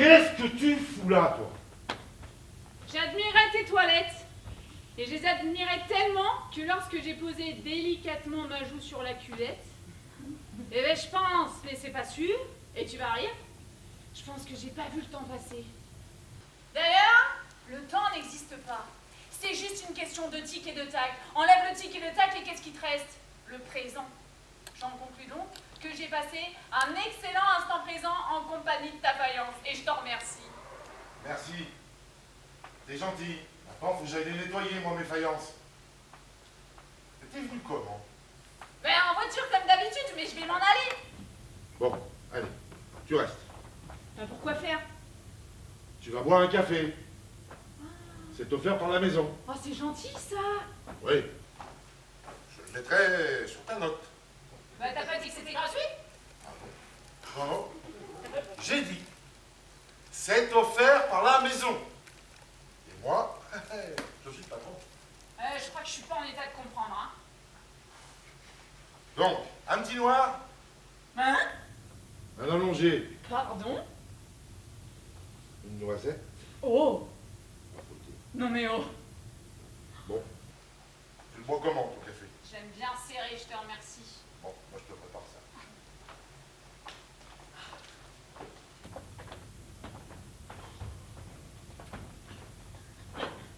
Qu'est-ce que tu fous là, toi? J'admirais tes toilettes. Et je les admirais tellement que lorsque j'ai posé délicatement ma joue sur la cuvette, eh ben je pense, mais c'est pas sûr, et tu vas rire, je pense que j'ai pas vu le temps passer. D'ailleurs, le temps n'existe pas. C'est juste une question de tic et de tac. Enlève le tic et le tac et qu'est-ce qui te reste? Le présent. J'en conclus donc que j'ai passé un excellent instant présent en compagnie de ta faïence. Et je t'en remercie. Merci. T'es gentil. Maintenant, faut que j'aille les nettoyer, moi, mes faïences. T'es venu comment? Ben en voiture comme d'habitude, mais je vais m'en aller. Bon, allez, tu restes. Ben pourquoi faire? Tu vas boire un café. C'est offert par la maison. Oh, c'est gentil ça. Oui. Je le mettrai sur ta note. Ben t'as pas dit que c'était gratuit? Non, non. J'ai dit. C'est offert par la maison. Et moi, je suis le patron. Je crois que je suis pas en état de comprendre, hein. Donc, un petit noir, Hein? un allongé, Pardon? une noisette, Oh! un poté. Non mais oh! Bon. Tu le bois comment, ton café? J'aime bien serrer, je te remercie. Bon, moi je te prépare ça.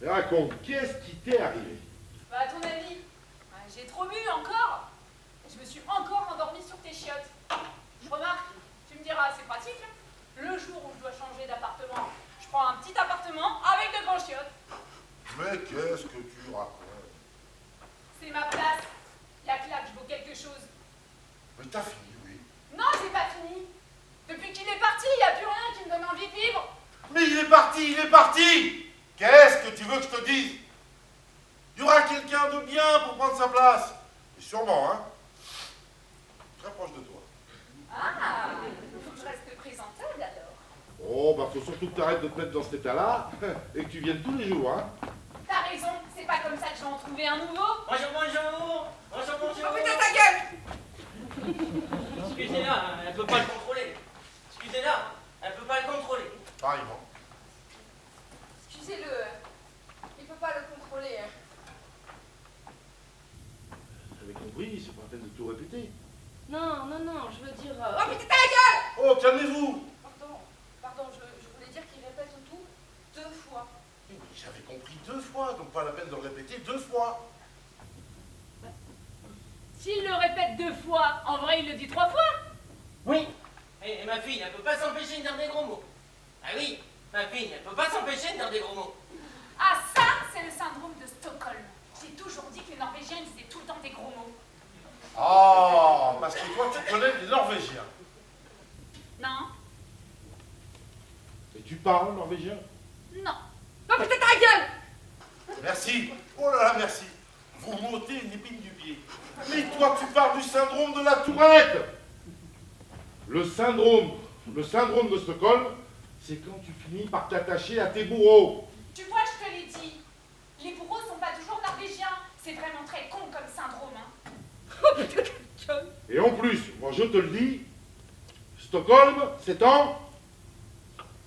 Et raconte, qu'est-ce qui t'est arrivé? Bah à ton avis, j'ai trop bu encore. Je me suis encore endormie sur tes chiottes. Je remarque, tu me diras, c'est pratique. Le jour où je dois changer d'appartement, je prends un petit appartement avec de grands chiottes. Mais qu'est-ce que tu racontes? C'est ma place. Y'a que là que je vaux quelque chose. Mais t'as fini, oui. Non, j'ai pas fini. Depuis qu'il est parti, y a plus rien qui me donne envie de vivre. Mais il est parti, il est parti! Qu'est-ce que tu veux que je te dise? Il y aura quelqu'un de bien pour prendre sa place. Et sûrement, hein? Très proche de toi. Ah, faut que je reste présentable alors. Oh, bah faut surtout que t'arrêtes de te mettre dans cet état-là et que tu viennes tous les jours, hein? T'as raison, c'est pas comme ça que je vais en trouver un nouveau. Bonjour, bonjour. Bonjour, bonjour. Oh putain, ta gueule! Excusez-la, elle peut pas le contrôler. Excusez-la, elle peut pas le contrôler. Pareillement. Excusez-le, il peut pas le contrôler. J'avais compris, c'est pas la peine de tout répéter. Non, non, non, je veux dire... Oh putain, ta gueule! Oh, calmez-vous! Pardon, je voulais dire qu'il répète tout 2 fois. Mais j'avais compris 2 fois, donc pas la peine de le répéter 2 fois. S'il le répète 2 fois, en vrai il le dit 3 fois. Oui. Et ma fille, elle peut pas s'empêcher de dire des gros mots. Ah oui, ma fille, elle peut pas s'empêcher de dire des gros mots. Ah ça, c'est le syndrome de Stockholm. J'ai toujours dit que les Norvégiens disaient tout le temps des gros mots. Ah, parce que toi, tu connais les Norvégiens. Non? Et tu parles norvégien? Non. Oh putain, ta gueule! Merci. Oh là là, merci. Vous m'ôtez une épine du pied. Mais toi, tu parles du syndrome de la tourette. Le syndrome de Stockholm, c'est quand tu finis par t'attacher à tes bourreaux. Tu vois, je te l'ai dit. Les bourreaux sont pas toujours norvégiens. C'est vraiment très con comme syndrome, hein. Oh putain, ta gueule! Et en plus, moi je te le dis, Stockholm, c'est en...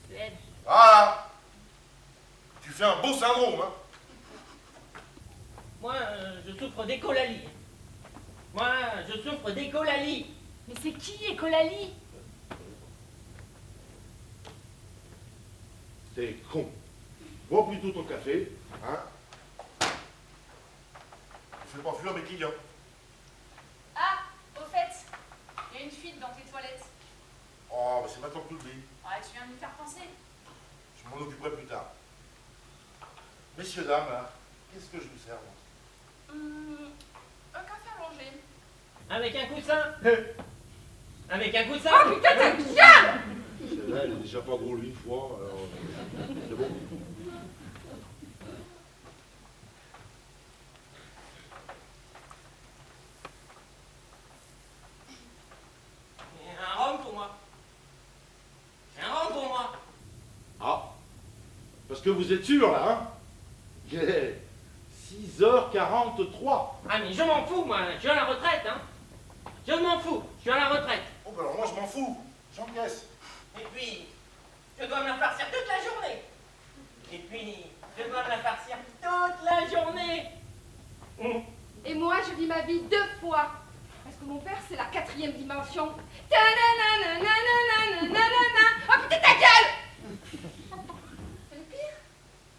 Suède. Ah, tu fais un beau syndrome, hein. Moi, je souffre d'écolalie. Moi, je souffre d'écolalie. Mais c'est qui, Ecolali? T'es con. Bois plutôt ton café, hein. Fais pas fuir mes clients. Ah, au fait, il y a une fuite dans tes toilettes. Oh, bah c'est maintenant que tu le dis. Ouais, tu viens de me faire penser. Je m'en occuperai plus tard. Messieurs, dames, hein, qu'est-ce que je vous sers, moi? Un café à manger. Avec un coussin. Avec un coussin. Oh putain, ta gueule! Celle-là, elle est déjà pas drôle une fois, alors... C'est bon. Un rhum pour moi. Un rhum pour moi. Ah, parce que vous êtes sûr, là, hein? Il est 6h43. Ah mais je m'en fous, moi. Je suis à la retraite, hein. Je m'en fous. Je suis à la retraite. Oh, bah alors moi, je m'en fous. J'encaisse. Et puis, je dois me la farcir toute la journée. Et puis, je dois me la farcir toute la journée. Et moi, je vis ma vie 2 fois. Parce que mon père, c'est la 4e dimension. Ta-na-na-na-na-na-na-na-na. Oh putain, ta gueule! C'est le pire,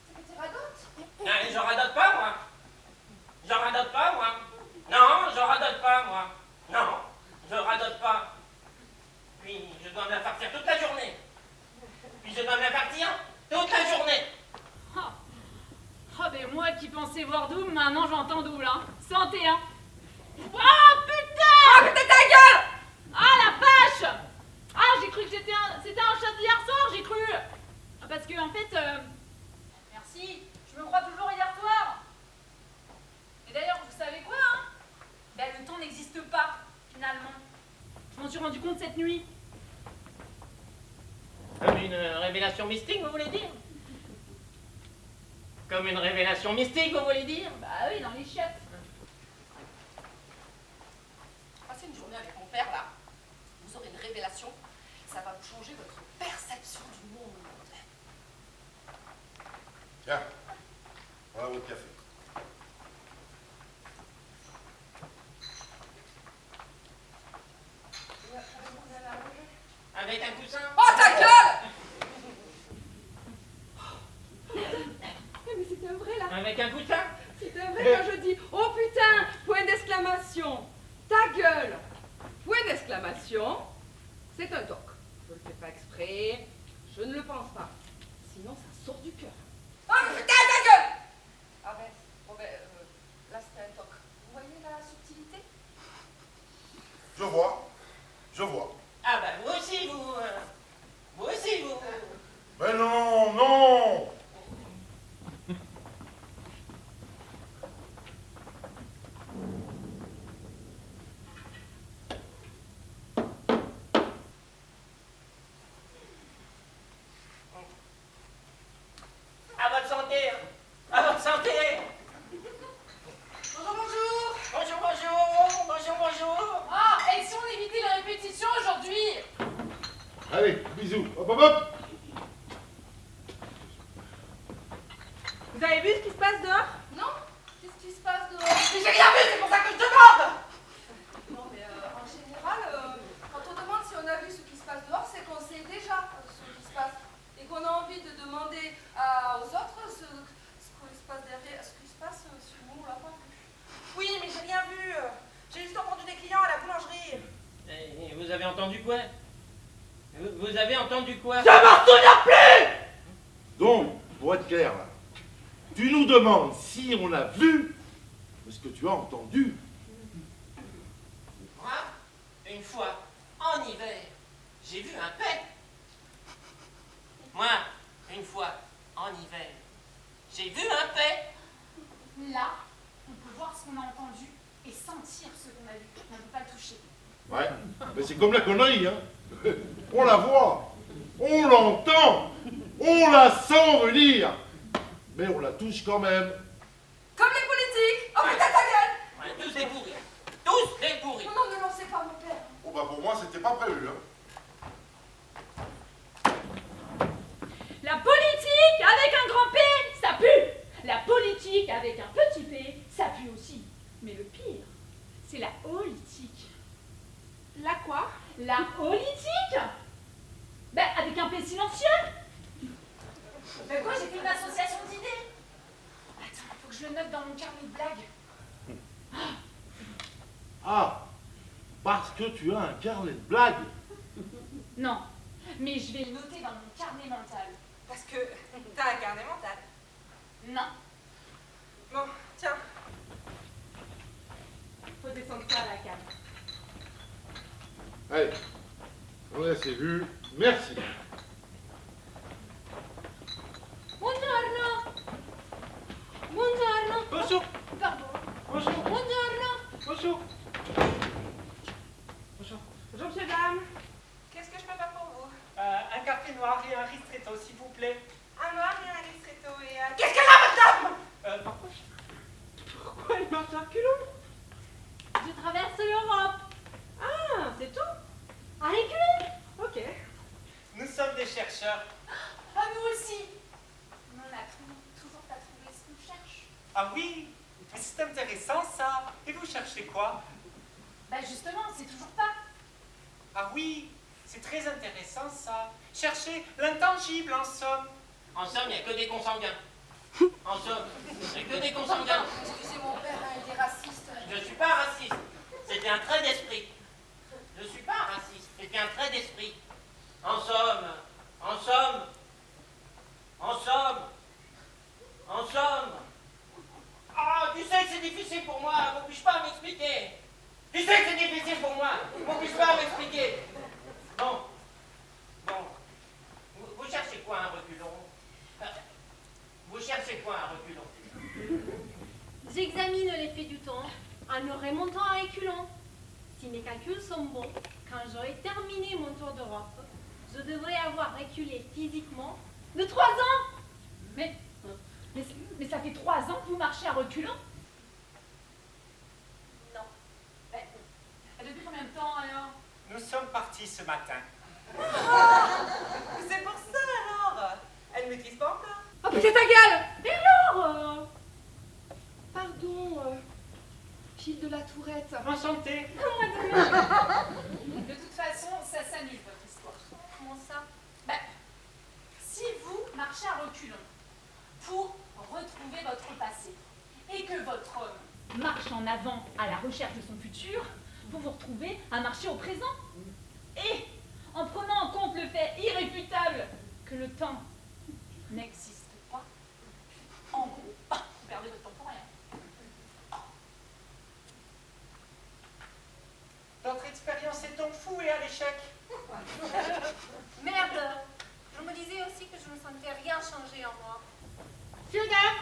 c'est que tu radotes. Non, je radote pas, moi. Je radote pas, moi. Non, je radote pas, moi. Non, je radote pas. Puis, je dois me la farcir toute la journée. Puis, je dois me la farcir toute la journée. Oh, ben moi qui pensais voir double, maintenant j'entends double, hein. 101. Oh, putain! Oh putain, ta gueule! Ah, la vache! Ah, j'ai cru que c'était un chat d'hier soir, j'ai cru! Ah, parce que, en fait, merci, je me crois toujours hier soir. Et d'ailleurs, vous savez quoi, hein? Ben, le temps n'existe pas, finalement. Je m'en suis rendu compte cette nuit. Comme une révélation mystique, vous voulez dire? Comme une révélation mystique, vous voulez dire? Bah oui, dans les chiottes. Passez une journée avec mon père, là. Vous aurez une révélation. Ça va vous changer votre perception du monde. Tiens, voilà votre café. Avec un coussin? Oh, ta gueule! Mais c'est un vrai, là. Avec un coussin? C'est un vrai quand je dis oh putain, point d'exclamation. Ta gueule, point d'exclamation. C'est un toc. Je le fais pas exprès. Je ne le pense pas. Sinon, ça sort du cœur. Oh putain, ta gueule! Ah ben, bon ben, là c'était un toc. Vous voyez la subtilité? Je vois, je vois. Ah bah vous aussi, vous. Vous aussi, vous. Mais non, non! À votre santé. À votre santé. Bonjour, bonjour. Bonjour, bonjour. Bonjour, bonjour. Ah, et si on évitait les répétitions aujourd'hui? Allez, bisous. Hop, hop, hop! Vous avez vu ce qui se passe dehors? Non. Qu'est-ce qui se passe dehors? Mais j'ai rien vu, c'est pour ça que je demande. Non, mais en général, quand on demande si on a vu ce qui se passe dehors, c'est qu'on sait déjà ce qui se passe et qu'on a envie de demander aux autres ce qui se passe derrière, ce qui se passe si nous on l'a pas vu. Oui, mais j'ai rien vu. J'ai juste entendu des clients à la boulangerie. Et vous avez entendu quoi? Vous avez entendu quoi? Donc, pour être clair, là, tu nous demandes si on a vu ce que tu as entendu. Moi, une fois, en hiver, j'ai vu un pet. Moi, une fois, en hiver, j'ai vu un pet. Là, on peut voir ce qu'on a entendu et sentir ce qu'on a vu. On ne peut pas le toucher. Ouais, mais c'est comme la connerie, hein. On la voit, on l'entend, on la sent venir, mais on la touche quand même. Comme les politiques. Oh putain, ta gueule! Ouais, tous des pourris. Tous des pourris. Non, non, ne lancez pas mon père. Bon bah pour moi c'était pas prévu, hein. La politique avec un grand P, ça pue. La politique avec un petit p, ça pue aussi. Mais le pire, c'est la politique. La quoi? La politique? Ben, avec un P silencieux. Ben quoi, j'ai fait une association d'idées. Attends, faut que je le note dans mon carnet de blagues. Ah, parce que tu as un carnet de blagues. Non, mais je vais le noter dans mon carnet mental. Parce que t'as un carnet mental. Non, Bon, tiens. faut descendre ça à la cave. Allez, on a assez vu, merci. Buongiorno. Buongiorno. Bonjour. Pardon. Bonjour. Buongiorno. Bonjour. Bonjour. Bonjour, monsieur, dame. Qu'est-ce que je peux faire pour vous? Un café noir et un ristretto, s'il vous plaît. Un noir et un ristretto et un... Qu'est-ce qu'elle a, madame? Pourquoi elle marche à culot? Je traverse l'Europe. Ah, c'est tout? Avec lui. Ok. Nous sommes des chercheurs. c'est quoi? Bah justement, c'est toujours pas. Ah oui, c'est très intéressant ça. Chercher l'intangible en somme. En somme, il n'y a que des consanguins. En somme, il n'y a que des consanguins. Excusez mon père, hein, il est raciste. Je ne suis pas raciste. C'était un trait d'esprit. Je ne suis pas raciste. C'était un trait d'esprit. En somme, en somme, en somme, en somme. Ah, tu sais que c'est difficile pour moi. M'oblige pas à m'expliquer. Tu sais que c'est difficile pour moi. M'oblige pas à m'expliquer. Bon. Bon. Vous cherchez quoi, un reculon? Vous cherchez quoi, un reculon? J'examine l'effet du temps en le remontant à éculons. Si mes calculs sont bons, quand j'aurai terminé mon tour d'Europe, je devrais avoir reculé physiquement de 3 ans. Mais ça fait 3 ans que vous marchez à reculons? Non. Depuis combien de temps alors? Nous sommes partis ce matin. C'est pour ça alors. Elle ne maîtrise pas encore. Oh putain ta gueule! Et alors Pardon, Gilles de la Tourette. Enchanté. De toute façon, ça s'annule votre histoire. Comment ça? Si vous marchez à reculons pour retrouver votre passé et que votre homme marche en avant à la recherche de son futur, vous vous retrouvez à marcher au présent. Et en prenant en compte le fait irréfutable que le temps n'existe pas, en gros, vous perdez votre temps pour rien. Notre expérience est donc fou et à l'échec. Merde! Je me disais aussi que je ne sentais rien changer en moi. Madame!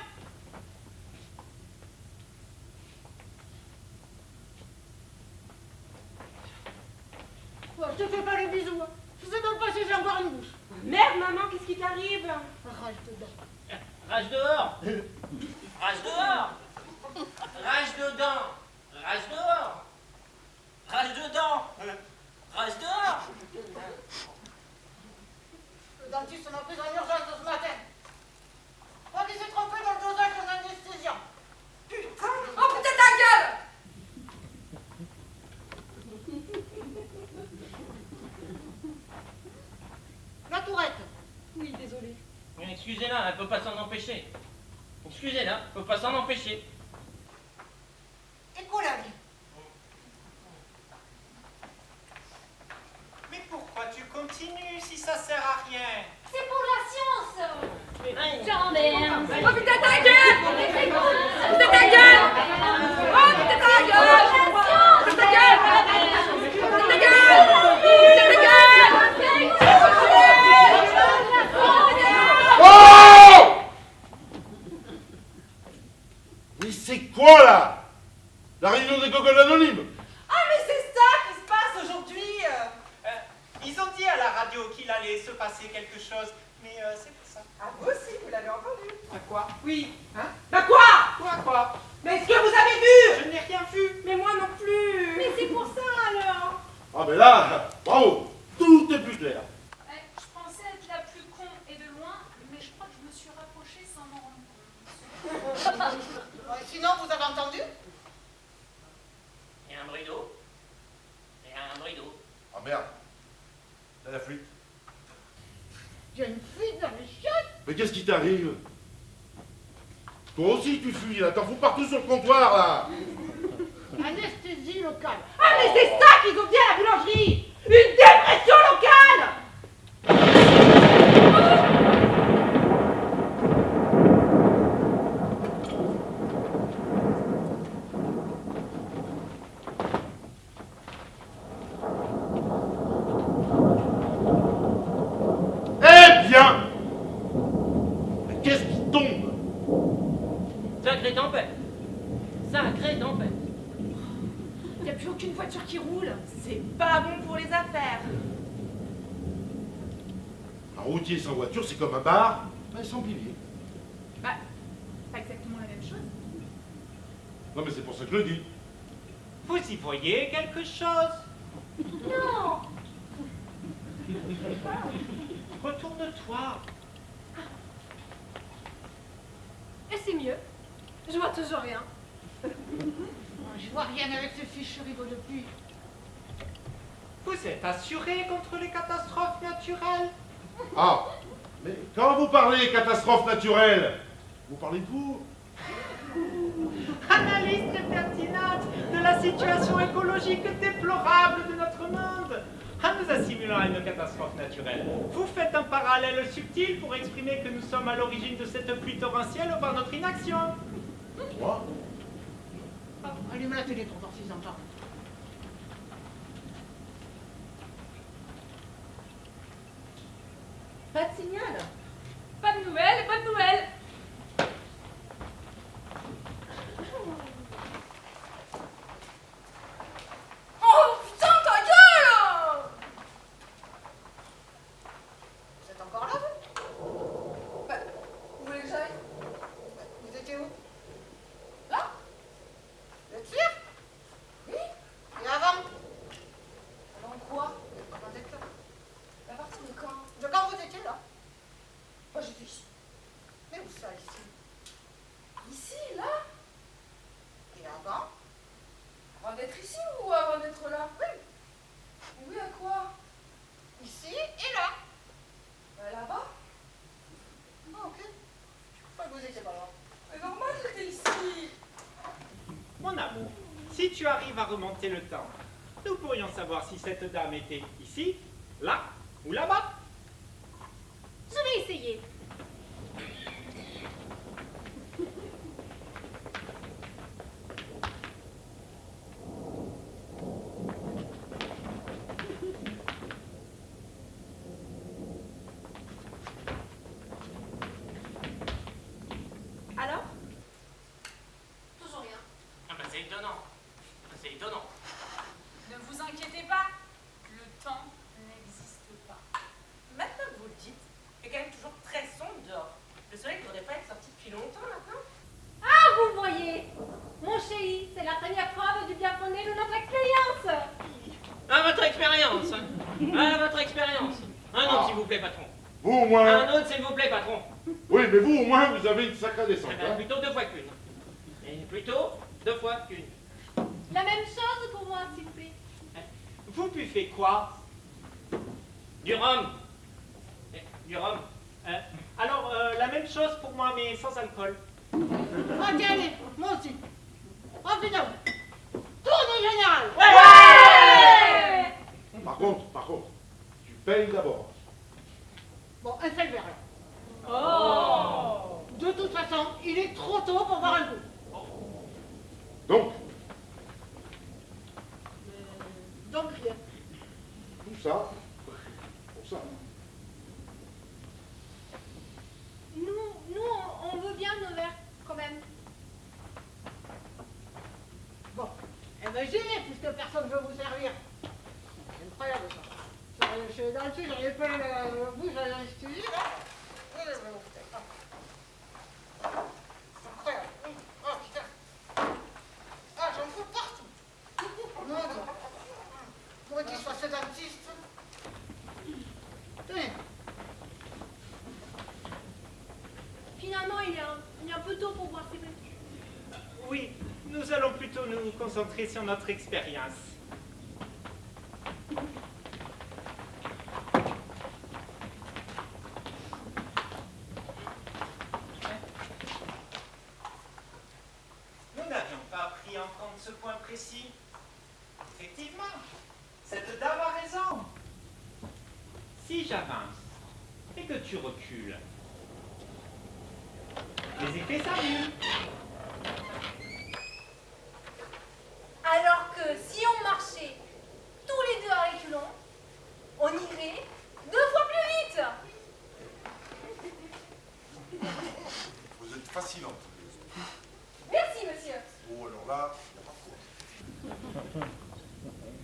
Je te fais pas les bisous. Je sais même pas si j'ai encore une bouche. Merde, maman, qu'est-ce qui t'arrive? Rage dedans. Rage dehors. Rage dehors. Rage dedans. Rage dehors. Rage dedans. Rage dehors. Le dentiste m'a pris en urgence ce matin. Je crois qu'il s'est trompé dans le dosage de l'anesthésiant. Putain! Oh putain ta gueule! La Tourette. Oui, désolée. Excusez-la, elle peut pas s'en empêcher. Excusez-la, elle peut pas s'en empêcher. Et quoi la vie? Mais pourquoi tu continues si ça sert à rien? C'est pour la science! J'emmerde! Oh putain ta gueule! Putain ta gueule! Oh putain ta gueule! Putain ta gueule! Putain ta gueule! Putain ta gueule! Oh! Mais c'est quoi là? La réunion des gogoles anonymes? Ah, mais c'est ça qui se passe aujourd'hui. Ils ont dit à la radio qu'il allait se passer quelque chose, mais c'est pour ça. Ah, vous aussi, vous l'avez entendu. À quoi? Oui. Hein? Bah quoi? Quoi? Mais est-ce que vous avez vu? Je n'ai rien vu. Mais moi non plus. Mais c'est pour ça alors! Ah mais là, bravo, tout est plus clair. Je pensais être la plus con et de loin, mais je crois que je me suis rapprochée sans m'en rendre compte. Sinon, vous avez entendu? Il y a un bruit d'eau. Il y a un bruit d'eau. Ah merde, t'as la flûte. Il y a une fuite dans les chiottes. Mais qu'est-ce qui t'arrive? Toi aussi tu fuis là, t'en fous partout sur le comptoir là. Anesthésie locale. Ah, mais c'est ça qu'ils ont dit à la boulangerie. Une dépression locale. Eh bien! Mais qu'est-ce qui tombe? Sacrée tempête. Sacrée tempête. Il n'y a plus aucune voiture qui roule. C'est pas bon pour les affaires. Un routier sans voiture, c'est comme un bar, mais sans pilier. Pas exactement la même chose. Non mais c'est pour ça que je le dis. Vous y voyez quelque chose? Non! Retourne-toi. Et c'est mieux. Je vois toujours rien. Je vois rien avec ce fichu rideau de pluie. Vous êtes assuré contre les catastrophes naturelles? Ah, mais quand vous parlez catastrophe naturelle, vous parlez de vous? Analyse très pertinente de la situation écologique déplorable de notre monde. En nous assimilant à une catastrophe naturelle, vous faites un parallèle subtil pour exprimer que nous sommes à l'origine de cette pluie torrentielle par notre inaction. Moi? Allume la télé pour voir s'ils entendent. Pas de signal. Pas de nouvelles, pas de nouvelles. Oh putain, ta gueule! Vous êtes encore là, vous? Bah, vous voulez que j'aille? Vous étiez où? Là? Vous êtes sûr? Oui. Et avant? Avant quoi? Comment vous êtes là? À partir de quand? De quand vous étiez là? Moi j'étais ici. Mais où ça, ici? Ici, là? Et avant? Avant d'être ici ou avant d'être là? Oui. Oui, à quoi? Ici et là. Là-bas? Ah, ok. Je crois que vous étiez pas là. Mais normal, j'étais ici. Mon amour, si tu arrives à remonter le temps, nous pourrions savoir si cette dame était ici, là ou là-bas. Je vais essayer. Alors? Toujours rien. Ah bah c'est étonnant. C'est étonnant. Ne vous inquiétez pas, le temps n'existe pas. Maintenant que vous le dites, il fait quand même toujours très sombre dehors. Le soleil ne devrait pas être sorti depuis longtemps maintenant. Ah, vous le voyez, mon chéri, c'est la première preuve du bien fondé de notre expérience. À votre expérience. À votre expérience. Un autre, s'il vous plaît, patron. Vous au moins? Un autre, s'il vous plaît, patron. Oui, mais vous au moins, vous avez une sacrée descente. Eh ben, Hein? plutôt 2 fois qu'une. Et plutôt 2 fois qu'une. La même chose pour moi, s'il vous plaît. Vous buvez quoi? Du rhum. Du rhum. Alors, la même chose pour moi, mais sans alcool. Ok, allez, moi aussi. Oh putain! Tournée générale! Ouais! Par contre, tu payes d'abord. Bon, un seul verre là. Oh! De toute façon, il est trop tôt pour boire un coup. Donc, Donc rien. tout ça, pour ça. Nous, on veut bien nos verres, quand même. Bon, eh ben j'y vais puisque personne ne veut vous servir. C'est incroyable ça. Je suis dans le dessus, j'avais pas le bouche à l'institut là. Oui, je vais vous faire. C'est incroyable. Oh putain. Ah, j'en fous partout. Mon Dieu. Moi qui sois ce dentiste. Tenez. Finalement, il est un peu tôt pour boire ces verres. Oui, nous allons plutôt nous concentrer sur notre expérience. Nous n'avions pas pris en compte ce point précis. Effectivement, cette dame a raison. Si j'avance et que tu recules, les effets s'annulent. Alors que si on marchait tous les deux à reculons, on irait 2 fois plus vite. Vous êtes fascinante. Merci, monsieur. Bon, alors là, il n'y a pas de quoi.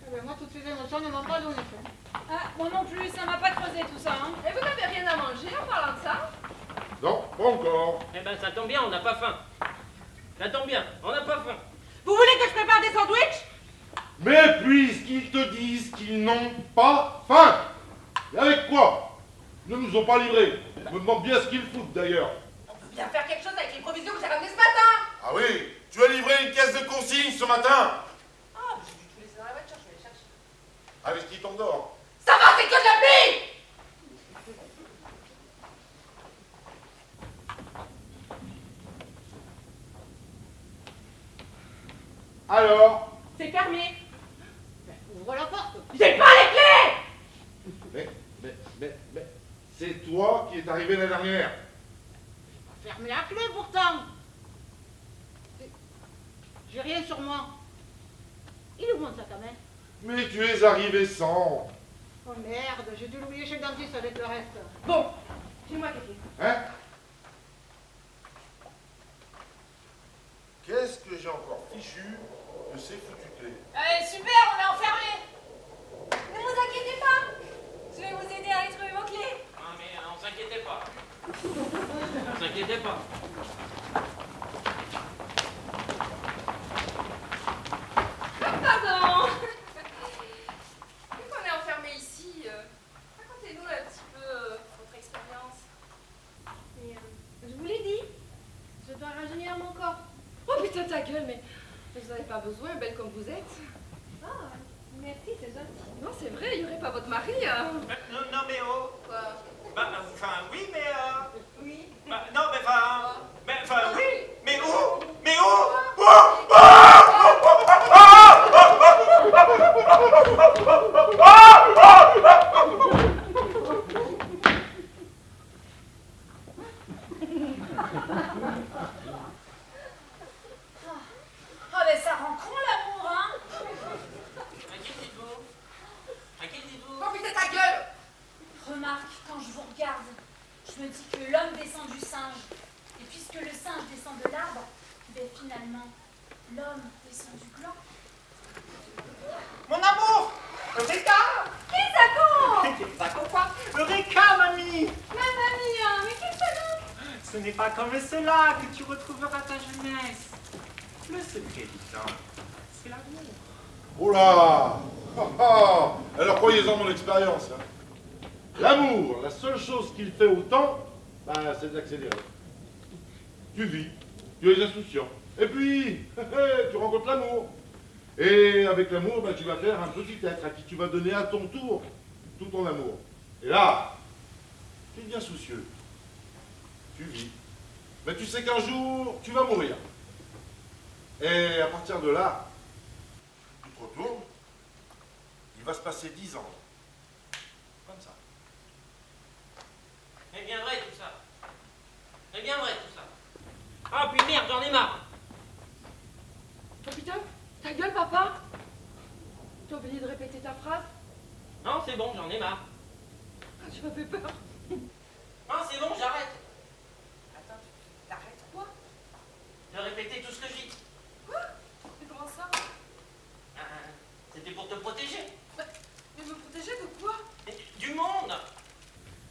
Eh ben, moi, toutes ces émotions ne m'ont pas donné faim. Ah, moi non plus, ça m'a pas creusé tout ça. Hein. Et vous n'avez rien à manger en parlant de ça? Non, pas encore. Eh ben ça tombe bien, on n'a pas faim. Ça tombe bien, on n'a pas faim. Vous voulez que je prépare des sandwichs? Mais puisqu'ils te disent qu'ils n'ont pas faim, et avec quoi? Ils ne nous ont pas livrés. Je me demande bien ce qu'ils foutent d'ailleurs. On peut bien faire quelque chose avec les provisions que j'ai ramenées ce matin. Ah oui, tu Tu as livré une caisse de consigne ce matin. Ah, j'ai dû tout laisser dans la voiture, je vais les chercher. Avec qui t'endors? Ça va, c'est que de la pluie! Alors? C'est fermé. Ouvre la porte. J'ai pas les clés. Mais, c'est toi qui es arrivé la dernière. Fermez la clé pourtant. J'ai rien sur moi. Il est où mon sac à main? Mais tu es arrivé sans. Oh merde, j'ai dû l'oublier chez le dentiste avec le reste. Bon, dis-moi Kéké. Hein? Qu'est-ce que j'ai encore fichu de ces foutues clés? Allez, super, on est enfermés. Ne vous inquiétez pas, je vais vous aider à retrouver vos clés. Ah, mais on s'inquiétait pas. On s'inquiétait pas. Pardon. Vu qu'on est enfermés ici, racontez-nous un petit peu votre expérience. Et, je vous l'ai dit, je dois rajeunir mon corps. Oh putain ta gueule, mais vous n'avez pas besoin, belle comme vous êtes. Ah, merci, c'est gentil. Non, c'est vrai, il n'y aurait pas votre mari. Non, mais oh. Quoi? Bah, enfin, oui, mais Oui. bah, non, mais enfin, oui, mais où? Mais où? Oh, mais ça rend con l'amour, hein. À qui le dites-vous? À qui le dites-vous? Oh putain ta gueule! Remarque, quand je vous regarde, je me dis que l'homme descend du singe. Et puisque le singe descend de l'arbre, ben finalement, l'homme descend du gland. Mon amour! Eureka! Qu'est-ce quoi? Eureka, mamie! Mamma mia, mais qu'est-ce que ça? Ce n'est pas comme cela que tu retrouveras ta jeunesse. Le secret du temps, c'est l'amour. Oh là! Alors croyez-en mon expérience. Hein. L'amour, la seule chose qu'il fait au temps, bah, c'est d'accélérer. Tu vis, tu es insouciant. Et puis, tu rencontres l'amour. Et avec l'amour, bah, tu vas faire un petit être à qui tu vas donner à ton tour tout ton amour. Et là, tu deviens soucieux. Tu vis. Mais tu sais qu'un jour, tu vas mourir. Et à partir de là, tu te retournes, il va se passer 10 ans. Comme ça. C'est bien vrai tout ça. C'est bien vrai tout ça. Ah, puis merde, j'en ai marre. Oh putain, ta gueule papa! T'as oublié de répéter ta phrase? Non, c'est bon, j'en ai marre. Ah, tu m'as fait peur. Non, c'est bon, j'arrête. Attends, t'arrêtes quoi? De répéter tout ce que je dis. Quoi? Mais comment ça? C'était pour te protéger. Mais me protéger de quoi? Mais du monde.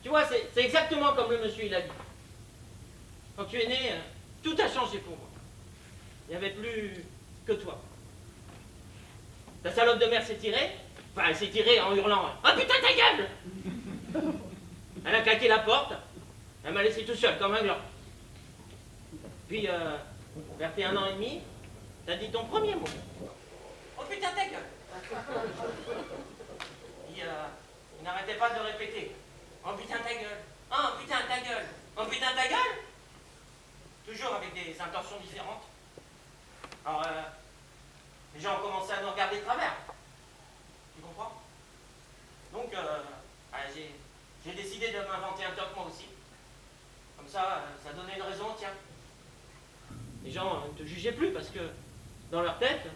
Tu vois, c'est exactement comme le monsieur il a dit. Quand tu es né, tout a changé pour moi. Il n'y avait plus que toi. Ta salope de mère s'est tirée. Enfin, elle s'est tirée en hurlant « Ah putain, ta gueule !» Elle a claqué la porte. Elle m'a laissé tout seul, comme un gland. Puis, vers tes 1 an et demi, t'as dit ton premier mot. « Oh putain, ta gueule !» Il n'arrêtait pas de répéter « Oh putain, ta gueule ! Oh putain, ta gueule ! Oh putain, ta gueule !» Toujours avec des intentions différentes. Alors, les gens ont commencé à nous regarder de travers. Tu comprends? Donc, j'ai décidé de m'inventer un toc moi aussi. Comme ça, ça donnait une raison, tiens. Les gens ne te jugeaient plus parce que, dans leur tête,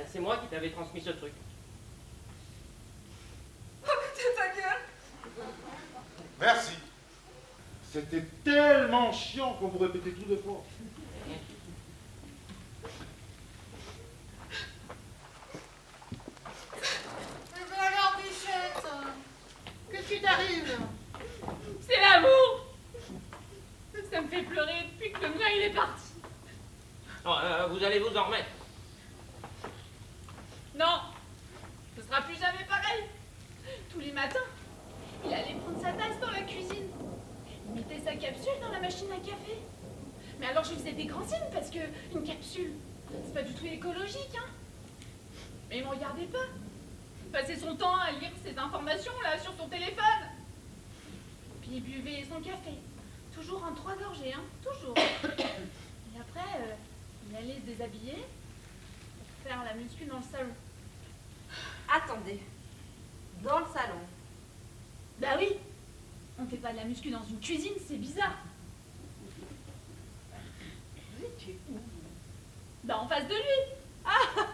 c'est moi qui t'avais transmis ce truc. Oh putain ta gueule! Merci. C'était tellement chiant quand vous répétez tout deux fois. Eh ben alors, Bichette, qu'est-ce qui t'arrive? C'est l'amour. Ça me fait pleurer depuis que le mien il est parti. Alors, vous allez vous en remettre. Non, ce sera plus jamais pareil. Tous les matins, il allait prendre sa tasse dans la cuisine. Il mettait sa capsule dans la machine à café. Mais alors je faisais des grands signes parce que une capsule, c'est pas du tout écologique, hein. Mais il me regardait pas. Il passait son temps à lire ces informations-là sur son téléphone. Puis il buvait son café. Toujours en 3 gorgées, hein. Toujours. Et après, il allait se déshabiller pour faire la muscu dans le salon. Attendez. Dans le salon. Bah oui. On fait pas de la muscu dans une cuisine, c'est bizarre. Vous étiez où? Bah en face de lui. Ah,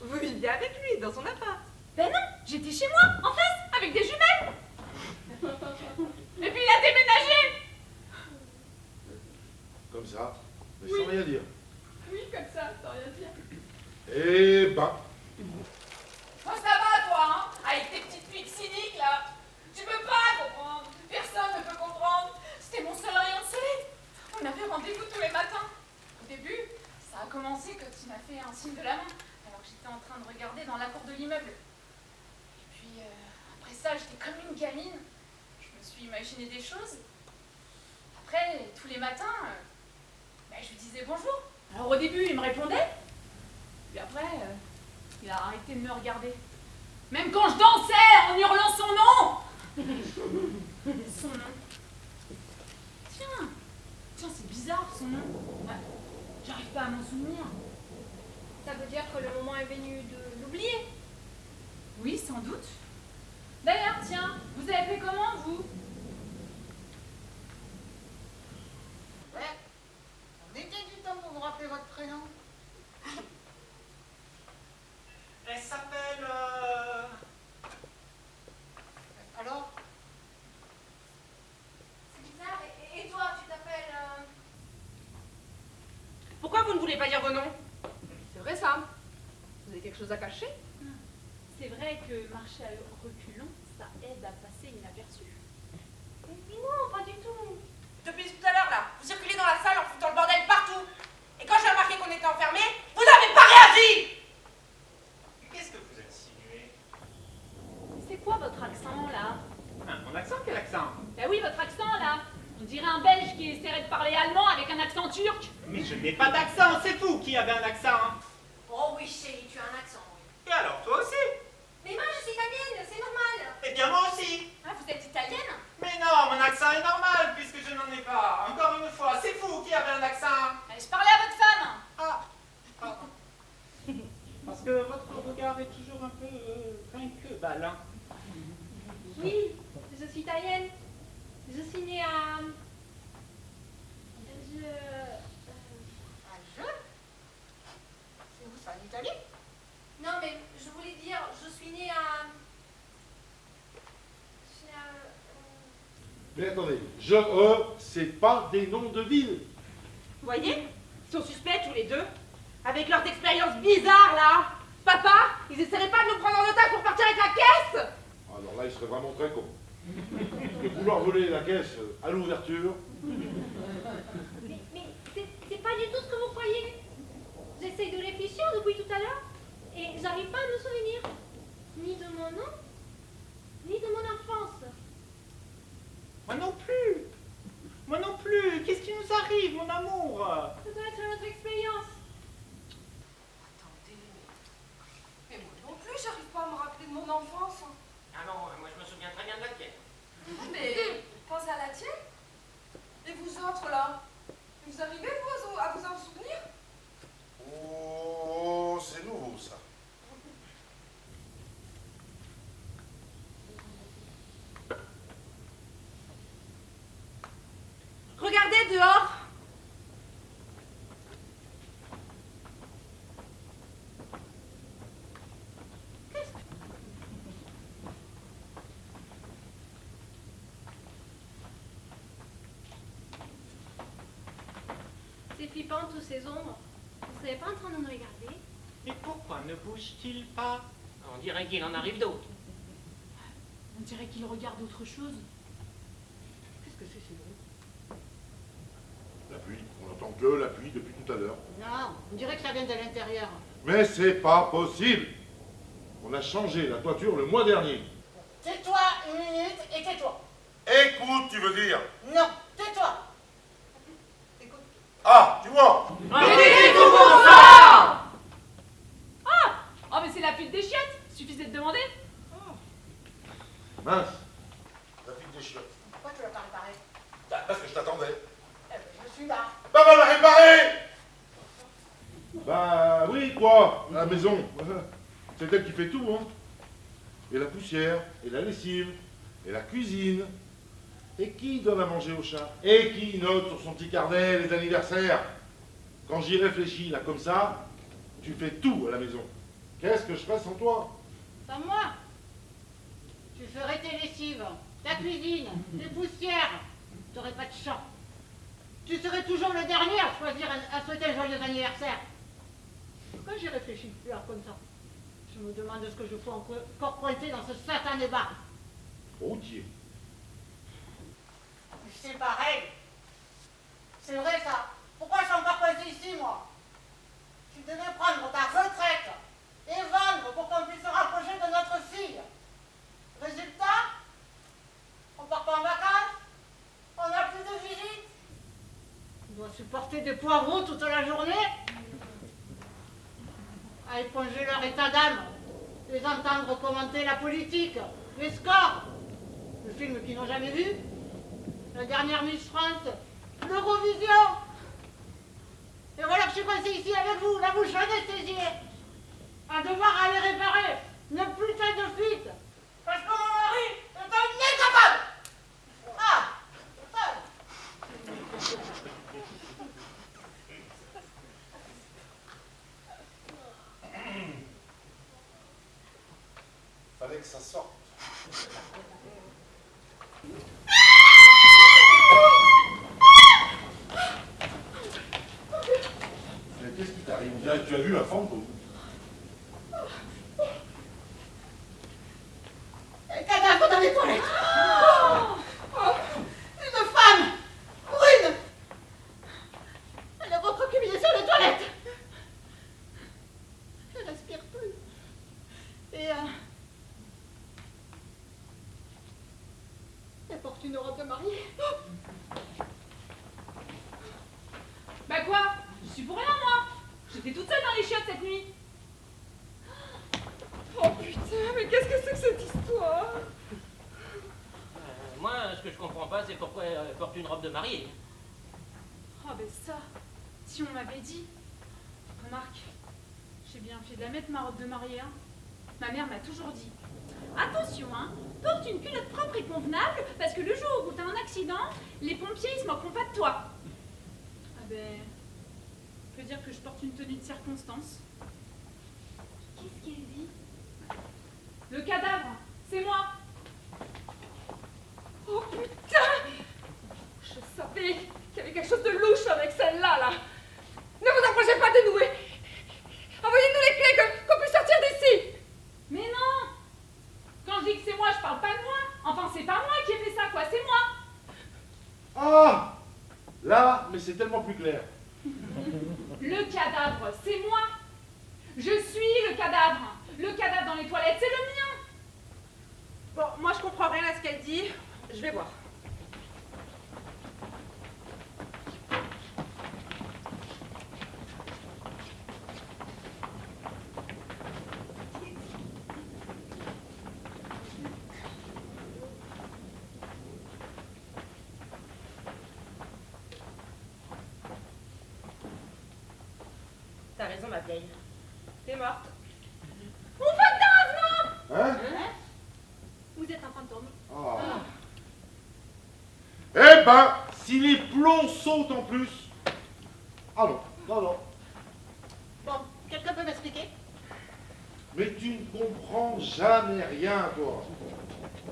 vous viviez avec lui, dans son appart. Ben non, j'étais chez moi, en face, avec des jumelles. Et puis il a déménagé. Comme ça, mais sans rien dire. Oui, comme ça, sans rien dire. Eh ben, Oh, ça va, toi, hein, avec tes petites piques cyniques, là. Tu peux pas comprendre. Personne ne peut comprendre. C'était mon seul rayon de soleil. On avait rendez-vous tous les matins. Au début, ça a commencé quand tu m'as fait un signe de la main, alors que j'étais en train de regarder dans la cour de l'immeuble. Et puis, après ça, j'étais comme une gamine. Je me suis imaginé des choses. Après, tous les matins, je lui disais bonjour. Alors au début, il me répondait. Puis après, il a arrêté de me regarder. Même quand je dansais en hurlant son nom. Son nom. Tiens, c'est bizarre son nom. Ouais, j'arrive pas à m'en souvenir. Ça veut dire que le moment est venu de l'oublier. Oui, sans doute. D'ailleurs, tiens, vous avez fait comment, vous? Ouais. On était du temps pour vous rappeler votre prénom. Elle s'appelle... Alors? C'est bizarre. Et toi, tu t'appelles... Pourquoi vous ne voulez pas dire vos noms? C'est vrai, ça. Vous avez quelque chose à cacher? C'est vrai que marcher à reculons, ça aide à passer inaperçu. Mais non, pas du tout. Depuis tout à l'heure, là, vous circulez dans la salle en foutant le bordel partout. Et quand j'ai remarqué qu'on était enfermés, vous n'avez pas réagi! Qu'est-ce que vous insinuez? C'est quoi votre accent, là? Ah, mon accent, quel accent? Ben oui, votre accent, là. On dirait un Belge qui essaierait de parler allemand avec un accent turc. Mais je n'ai pas d'accent, c'est vous qui avez un accent. Oh oui, chérie, tu as un accent, oui. Et alors, toi aussi? Mais moi, je suis italienne, c'est normal. Eh bien, moi aussi. Ah, vous êtes italienne? Mais non, mon accent est normal puisque je n'en ai pas. Encore une fois, c'est vous qui avez un accent. Je parlais à votre femme. Ah, pardon. Parce que votre regard est toujours un peu ballant. Oui, je suis italienne. Je suis née à... Un jeu? C'est où ça, en Italie? Non, mais je voulais dire, je suis née à... mais attendez, c'est pas des noms de villes. Vous voyez? Ils sont suspects tous les deux. Avec leurs expériences bizarres, là. Papa, ils essaieraient pas de nous prendre en otage pour partir avec la caisse? Alors là, il serait vraiment très con. De vouloir voler la caisse à l'ouverture. Mais c'est pas du tout ce que vous croyez. J'essaye de réfléchir depuis tout à l'heure et j'arrive pas à me souvenir ni de mon nom, ni de mon enfance. Moi non plus. Moi non plus. Qu'est-ce qui nous arrive, mon amour? Ça doit être notre expérience. Attendez, mais moi non plus, j'arrive pas à me rappeler de mon enfance. Ah non, moi je me souviens très bien de la tienne. Mais pense à la tienne. Et vous autres, là, vous arrivez, vous, à vous en souvenir? Oh, c'est nouveau, ça. Regardez dehors. C'est flippant, tous ces ombres. Vous savez pas en train de nous regarder? Et pourquoi ne bouge-t-il pas? On dirait qu'il en arrive d'autres. On dirait qu'il regarde autre chose. Qu'est-ce que c'est ce bruit? La pluie, on n'entend que la pluie depuis tout à l'heure. Non, on dirait que ça vient de l'intérieur. Mais c'est pas possible. On a changé la toiture le mois dernier. Tais-toi une minute et tais-toi. Écoute, tu veux dire? Non, tais-toi. Écoute. Ah, tu vois. Mais tout pour ça. Ah. Oh, mais c'est la fuite des chiottes. Suffisait de demander. Mince. La fuite des chiottes. Pourquoi tu l'as pas réparé? Bah, parce que je t'attendais. Eh ben, je suis là. Bah, va la réparer. Bah, oui, quoi. À la maison. C'est elle qui fait tout, hein. Et la poussière, et la lessive, et la cuisine. Et qui donne à manger au chat? Et qui note sur son petit carnet les anniversaires? Quand j'y réfléchis, là, comme ça, tu fais tout à la maison. Qu'est-ce que je ferais sans toi? Pas moi. Tu ferais tes lessives, ta cuisine, tes poussières. Tu n'aurais pas de chat. Tu serais toujours le dernier à choisir, à souhaiter un joyeux anniversaire. Pourquoi j'y réfléchis alors comme ça? Je me demande ce que je fais encore coincé dans ce satané bar. Routier. C'est pareil. C'est vrai ça. Pourquoi je suis encore coincé ici, moi? Tu devais prendre ta retraite et vendre pour qu'on puisse se rapprocher de notre fille. Résultat, on part pas en vacances, on n'a plus de visites. On doit supporter des poivrons toute la journée, à éponger leur état d'âme, les entendre commenter la politique, les scores, le film qu'ils n'ont jamais vu, la dernière Miss France, l'Eurovision. Et voilà que je suis coincée ici avec vous, la bouche anesthésiée, à devoir aller réparer une putain de fuite. Parce que mon mari est un incapable. Ah, putain. Fallait que ça sorte. Mais qu'est-ce qui t'arrive? On dirait que tu as vu un fantôme. Un cadavre dans les toilettes. Une femme, brune. Elle est recroquevillée sur les toilettes. Elle respire plus. Et elle porte une robe de mariée. Bah quoi? Je suis pour rien, moi. J'étais toute seule dans les chiottes cette nuit. Oh putain, mais qu'est-ce que c'est que cette histoire? Moi, ce que je comprends pas, c'est pourquoi elle porte une robe de mariée. Oh, ben ça, si on m'avait dit. Remarque, j'ai bien fait de la mettre, ma robe de mariée, hein. Ma mère m'a toujours dit. Attention, hein, porte une culotte propre et convenable, parce que le jour où t'as un accident, les pompiers, ils se moqueront pas de toi. Ah ben, on peut dire que je porte une tenue de circonstance. Qu'est-ce qu'elle dit? Le cadavre, c'est moi. Oh putain! Je savais qu'il y avait quelque chose de louche avec celle-là, là. Ne vous approchez pas de nous. Envoyez-nous les clés qu'on puisse sortir d'ici. Mais non! Quand je dis que c'est moi, je parle pas de moi. Enfin, c'est pas moi qui ai fait ça, quoi, c'est moi. Ah! Là, mais c'est tellement plus clair. Le cadavre, c'est moi. Je suis le cadavre. Le cadavre dans les toilettes, c'est le mien. Bon, moi je comprends rien à ce qu'elle dit. Je vais voir. T'as raison, ma vieille. T'es morte. Hein? Vous êtes un fantôme. Ah. Eh ben, si les plombs sautent en plus. Ah non, non, non. Bon, quelqu'un peut m'expliquer? Mais tu ne comprends jamais rien, toi.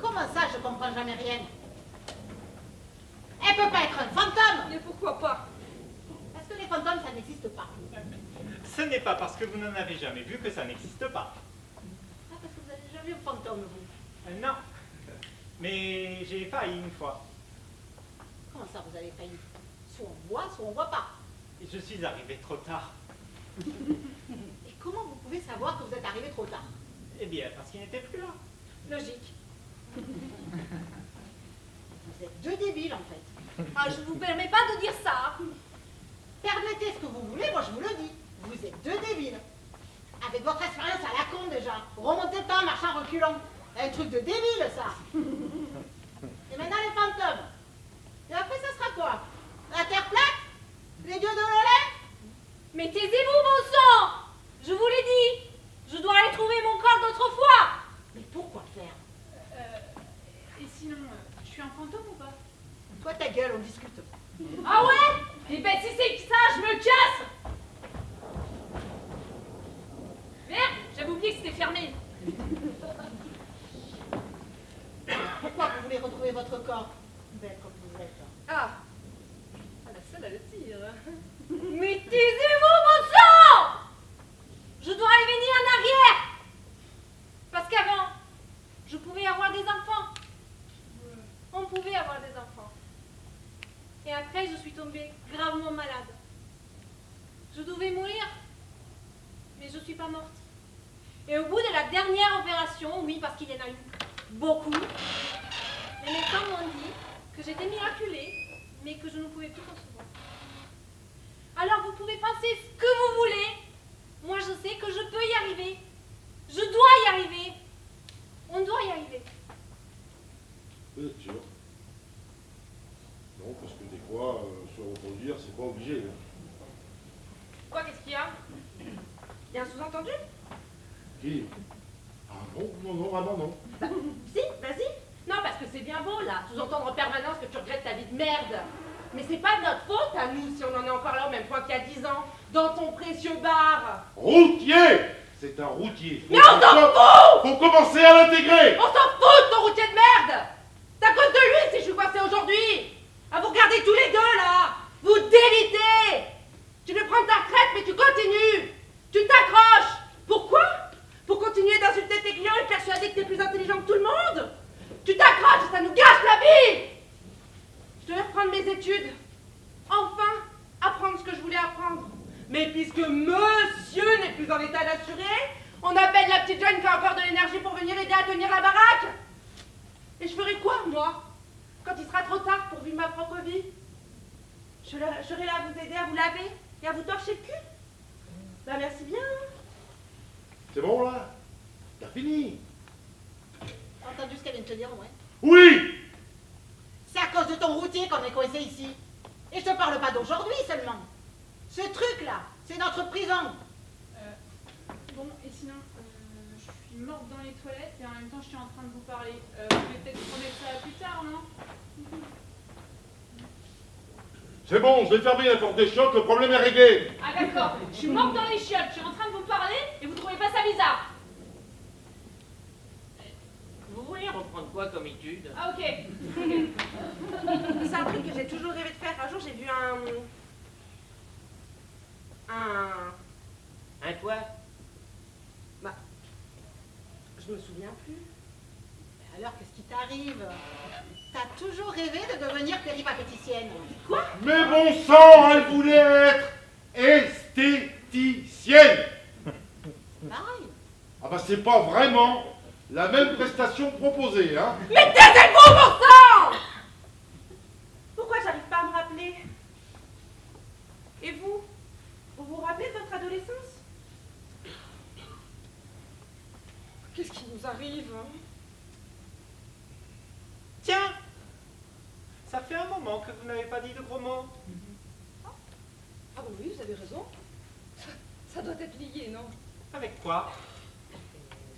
Comment ça, je comprends jamais rien? Elle peut pas être un fantôme. Mais pourquoi pas? Parce que les fantômes, ça n'existe pas. Ce n'est pas parce que vous n'en avez jamais vu que ça n'existe pas. Ah, parce que vous avez déjà vu un fantôme, vous? Non. Mais j'ai failli une fois. Comment ça, vous avez failli? Soit on voit pas. Et je suis arrivé trop tard. Et comment vous pouvez savoir que vous êtes arrivé trop tard? Eh bien, parce qu'il n'était plus là. Logique. Vous êtes deux débiles, en fait. Ah, je vous permets pas de dire ça. Permettez ce que vous voulez, moi je vous le dis. Vous êtes deux débiles. Avec votre expérience à la con déjà. Remontez le temps, marchant reculant. Un truc de débile, ça. Et maintenant les fantômes. Et après, ça sera quoi? La terre plate? Les dieux de l'Olympe? Mais taisez-vous, bon sang! Je vous l'ai dit! Je dois aller trouver mon corps d'autrefois! Mais pourquoi faire? Et sinon, je suis un fantôme ou pas? Toi, ta gueule, on discute. Ah ouais? Eh ben si c'est que ça, je me casse! Merde, j'avais oublié que c'était fermé. Pourquoi vous voulez retrouver votre corps? Belle comme vous êtes. Ah, la seule à le dire. Mais taisez-vous, bon sang! Je dois revenir en arrière! Parce qu'avant, je pouvais avoir des enfants. On pouvait avoir des enfants. Et après, je suis tombée gravement malade. Je devais mourir. Mais je ne suis pas morte. Et au bout de la dernière opération, oui, parce qu'il y en a eu beaucoup, les médecins m'ont dit que j'étais miraculée, mais que je ne pouvais plus concevoir. Alors vous pouvez penser ce que vous voulez. Moi, je sais que je peux y arriver. Je dois y arriver. On doit y arriver. Vous êtes sûr? Non, parce que des fois, se reproduire, c'est pas obligé. Hein. Quoi, qu'est-ce qu'il y a? Il y a un sous-entendu? Qui? Ah non, non, non, vraiment non. Bah, si, vas-y. Non, parce que c'est bien beau, là, sous-entendre en permanence que tu regrettes ta vie de merde. Mais c'est pas de notre faute à nous si on en est encore là au même point qu'il y a 10 ans, dans ton précieux bar. Routier! C'est un routier. Mais on s'en fout! Faut commencer à l'intégrer! On s'en fout de ton routier de merde! C'est à cause de lui si je suis coincée aujourd'hui! À vous regarder tous les deux, là! Vous délitez! Tu veux prendre ta retraite, mais tu continues! Tu t'accroches! Pourquoi? Pour continuer d'insulter tes clients et persuader que t'es plus intelligent que tout le monde? Tu t'accroches et ça nous gâche la vie! Je devais reprendre mes études. Enfin, apprendre ce que je voulais apprendre. Mais puisque monsieur n'est plus en état d'assurer, on appelle la petite jeune qui a encore de l'énergie pour venir aider à tenir la baraque. Et je ferai quoi, moi, quand il sera trop tard pour vivre ma propre vie? Je serai là à vous aider à vous laver et à vous torcher le cul? Bah merci bien. C'est bon là? T'as fini? T'as entendu ce qu'elle vient de te dire, ouais? Oui! C'est à cause de ton routier qu'on est coincé ici. Et je te parle pas d'aujourd'hui seulement. Ce truc-là, c'est notre prison. Bon, et sinon, je suis morte dans les toilettes et en même temps je suis en train de vous parler. Vous pouvez peut-être remettre ça plus tard, non? C'est bon, je vais fermer la porte des chocs, le problème est réglé. Ah d'accord, je suis morte dans les chiottes, je suis en train de vous parler et vous trouvez pas ça bizarre? Vous voulez reprendre quoi comme étude? Ah ok. C'est un truc que j'ai toujours rêvé de faire. Un jour, j'ai vu Un quoi? Bah, je me souviens plus. Mais alors, qu'est-ce qui t'arrive? T'as toujours rêvé de devenir péripatéticienne. Quoi? Mais bon sang, elle voulait être esthéticienne. Pareil. Ah bah c'est pas vraiment la même prestation proposée, hein. Mais taisez-vous, mon sang! Pourquoi j'arrive pas à me rappeler? Et vous? Vous vous rappelez de votre adolescence? Qu'est-ce qui nous arrive? Tiens! Ça fait un moment que vous n'avez pas dit de gros mots. Ah oui, vous avez raison. Ça doit être lié, non? Avec quoi? Ce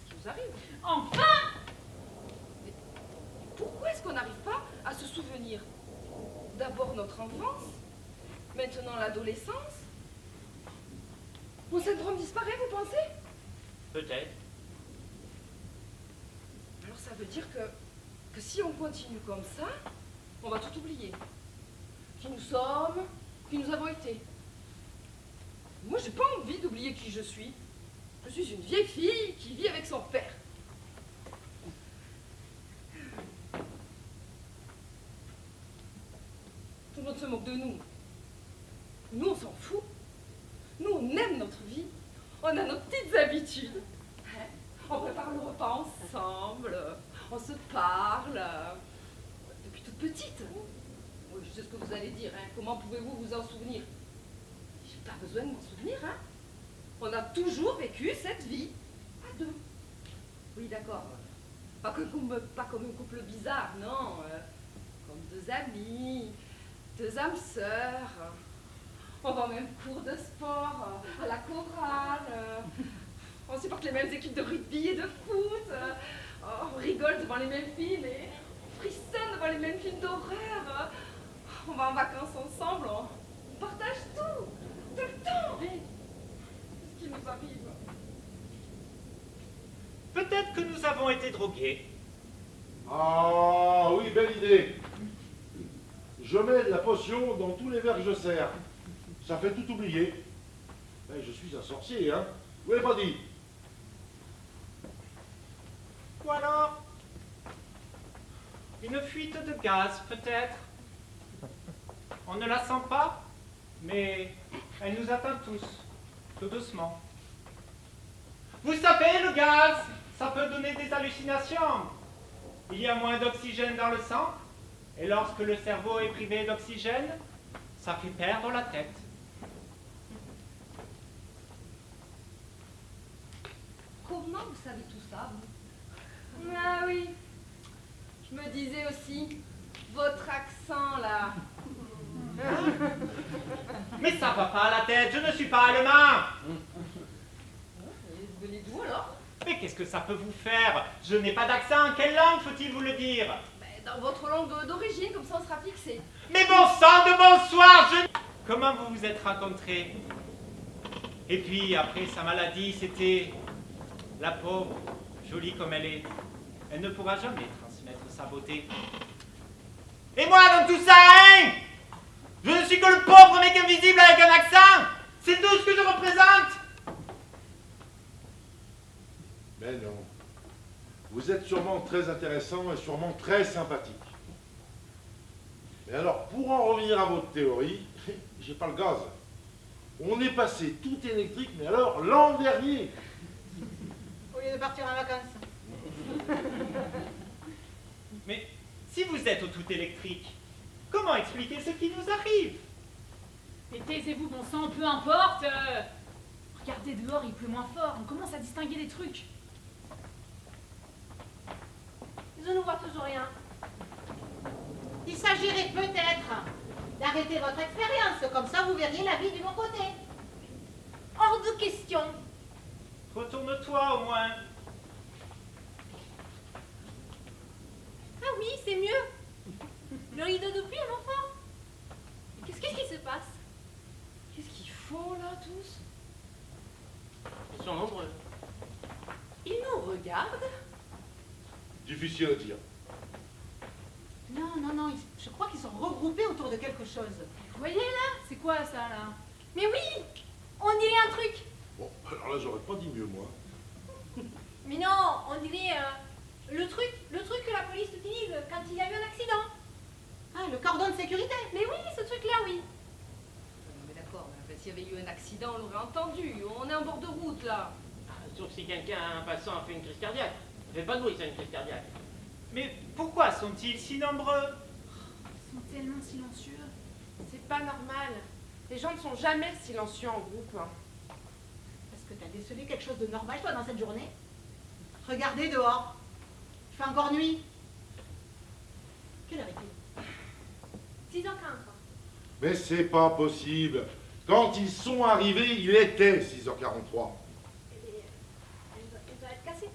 qui vous arrive. Enfin! Pourquoi est-ce qu'on n'arrive pas à se souvenir? D'abord notre enfance, maintenant l'adolescence. Mon syndrome disparaît, vous pensez? Peut-être. Alors ça veut dire que si on continue comme ça, on va tout oublier. Qui nous sommes, qui nous avons été. Moi, j'ai pas envie d'oublier qui je suis. Je suis une vieille fille qui vit avec son père. Tout le monde se moque de nous. Nous, on s'en fout. Nous, on aime notre vie. On a nos petites habitudes. On prépare le repas ensemble. On se parle. Depuis toute petite. Oui, je sais ce que vous allez dire. Hein. Comment pouvez-vous vous en souvenir? Pas besoin de m'en souvenir, hein. On a toujours vécu cette vie à deux. Oui, d'accord. Pas comme un couple bizarre, non. Comme deux amis, deux âmes sœurs. On va au même cours de sport, à la chorale. On supporte les mêmes équipes de rugby et de foot. On rigole devant les mêmes films et on frissonne devant les mêmes films d'horreur. On va en vacances ensemble, on partage tout le temps. Ce qui nous arrive. Peut-être que nous avons été drogués. Ah oui, belle idée. Je mets de la potion dans tous les verres que je sers. Ça fait tout oublier. Mais je suis un sorcier, hein. Vous l'avez pas dit. Ou alors, une fuite de gaz, peut-être. On ne la sent pas, mais elle nous atteint tous, tout doucement. Vous savez, le gaz, ça peut donner des hallucinations. Il y a moins d'oxygène dans le sang, et lorsque le cerveau est privé d'oxygène, ça fait perdre la tête. Comment vous savez tout ça, vous? Ah oui, je me disais aussi, votre accent là. Mais ça va pas à la tête, je ne suis pas allemand. Et vous venez d'où alors? Mais qu'est-ce que ça peut vous faire? Je n'ai pas d'accent, quelle langue faut-il vous le dire? Dans votre langue d'origine, comme ça on sera fixé. Mais bon sang de bonsoir, Comment vous vous êtes rencontrés? Et puis, après sa maladie, c'était... La pauvre, jolie comme elle est, elle ne pourra jamais transmettre sa beauté. Et moi, dans tout ça, hein? Je ne suis que le pauvre mec invisible avec un accent. C'est tout ce que je représente. Mais non. Vous êtes sûrement très intéressant et sûrement très sympathique. Mais alors, pour en revenir à votre théorie, j'ai pas le gaz. On est passé tout électrique, mais alors l'an dernier. Au lieu de partir en vacances. Mais si vous êtes au tout électrique, comment expliquer ce qui nous arrive? Mais taisez-vous, bon sang, peu importe. Regardez dehors, il pleut moins fort. On commence à distinguer des trucs. Je ne vois toujours rien. Il s'agirait peut-être d'arrêter votre expérience, comme ça vous verriez la vie du bon côté. Hors de question. Retourne-toi au moins. Ah oui, c'est mieux. Le rideau de pluie est moins fort. Qu'est-ce qui se passe? Qu'est-ce qu'ils font là tous? Ils sont nombreux. Ils nous regardent? Difficile à dire. Non, je crois qu'ils sont regroupés autour de quelque chose. Vous voyez là? C'est quoi ça là? Mais oui, on dirait un truc. Bon, alors là, j'aurais pas dit mieux, moi. Mais non, on dirait le truc que la police utilise quand il y a eu un accident. Ah, le cordon de sécurité. Mais oui, ce truc-là, oui. Mais d'accord, mais s'il y avait eu un accident, on l'aurait entendu. On est en bord de route là. Sauf si quelqu'un, un passant, a fait une crise cardiaque. Ça fait pas de bruit, ça, une crise cardiaque. Mais pourquoi sont-ils si nombreux? Ils sont tellement silencieux. C'est pas normal. Les gens ne sont jamais silencieux en groupe. Est-ce que t'as décelé quelque chose de normal, toi, dans cette journée? Regardez dehors. Il fait encore nuit. Quelle heure est-il? 6h15. Mais c'est pas possible. Quand ils sont arrivés, il était 6h43. Elle doit être cassée.